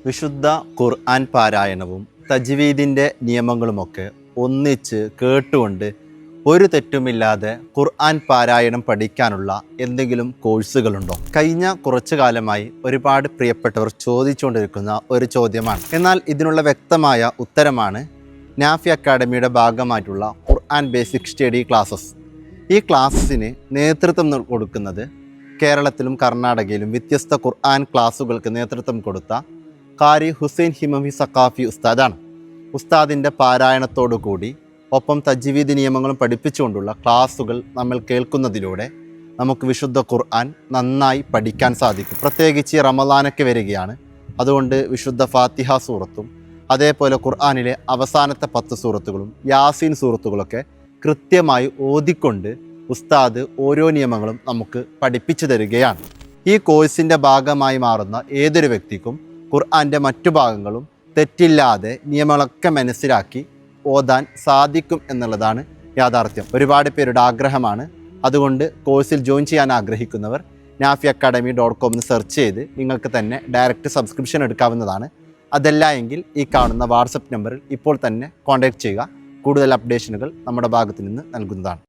വിശുദ്ധ ഖുർആൻ പാരായണവും തജ്വീദിൻ്റെ നിയമങ്ങളുമൊക്കെ ഒന്നിച്ച് കേട്ടുകൊണ്ട് ഒരു തെറ്റുമില്ലാതെ ഖുർആൻ പാരായണം പഠിക്കാനുള്ള എന്തെങ്കിലും കോഴ്സുകളുണ്ടോ? കഴിഞ്ഞ കുറച്ചു കാലമായി ഒരുപാട് പ്രിയപ്പെട്ടവർ ചോദിച്ചുകൊണ്ടിരിക്കുന്ന ഒരു ചോദ്യമാണ്. എന്നാൽ ഇതിനുള്ള വ്യക്തമായ ഉത്തരമാണ് നാഫി അക്കാഡമിയുടെ ഭാഗമായിട്ടുള്ള ഖുർആൻ ബേസിക് സ്റ്റഡി ക്ലാസ്സസ്. ഈ ക്ലാസ്സിന് നേതൃത്വം കൊടുക്കുന്നത് കേരളത്തിലും കർണാടകയിലും വ്യത്യസ്ത ഖുർആൻ ക്ലാസ്സുകൾക്ക് നേതൃത്വം കൊടുത്ത ഖാരി ഹുസൈൻ ഹിമവി സഖാഫി ഉസ്താദാണ്. ഉസ്താദിൻ്റെ പാരായണത്തോടു കൂടി ഒപ്പം തജ്വീദ് നിയമങ്ങളും പഠിപ്പിച്ചുകൊണ്ടുള്ള ക്ലാസ്സുകൾ നമ്മൾ കേൾക്കുന്നതിലൂടെ നമുക്ക് വിശുദ്ധ ഖുർആൻ നന്നായി പഠിക്കാൻ സാധിക്കും. പ്രത്യേകിച്ച് റമദാനൊക്കെ വരികയാണ്. അതുകൊണ്ട് വിശുദ്ധ ഫാത്തിഹ സൂറത്തും അതേപോലെ ഖുർആനിലെ അവസാനത്തെ 10 സൂറത്തുകളും യാസീൻ സൂറത്തുകളൊക്കെ കൃത്യമായി ഓതിക്കൊണ്ട് ഉസ്താദ് ഓരോ നിയമങ്ങളും നമുക്ക് പഠിപ്പിച്ചു തരികയാണ്. ഈ കോഴ്സിൻ്റെ ഭാഗമായി മാറുന്ന ഏതൊരു വ്യക്തിക്കും ഖുർആൻ്റെ മറ്റു ഭാഗങ്ങളും തെറ്റില്ലാതെ നിയമങ്ങളൊക്കെ മനസ്സിലാക്കി ഓതാൻ സാധിക്കും എന്നുള്ളതാണ് യാഥാർത്ഥ്യം. ഒരുപാട് പേരുടെ ആഗ്രഹമാണ്. അതുകൊണ്ട് കോഴ്സിൽ ജോയിൻ ചെയ്യാൻ ആഗ്രഹിക്കുന്നവർ nafiacademy.com സെർച്ച് ചെയ്ത് നിങ്ങൾക്ക് തന്നെ ഡയറക്റ്റ് സബ്സ്ക്രിപ്ഷൻ എടുക്കാവുന്നതാണ്. അതല്ല എങ്കിൽ ഈ കാണുന്ന വാട്സപ്പ് നമ്പറിൽ ഇപ്പോൾ തന്നെ കോൺടാക്റ്റ് ചെയ്യുക. കൂടുതൽ അപ്ഡേഷനുകൾ നമ്മുടെ ഭാഗത്തു നിന്ന് നൽകുന്നതാണ്.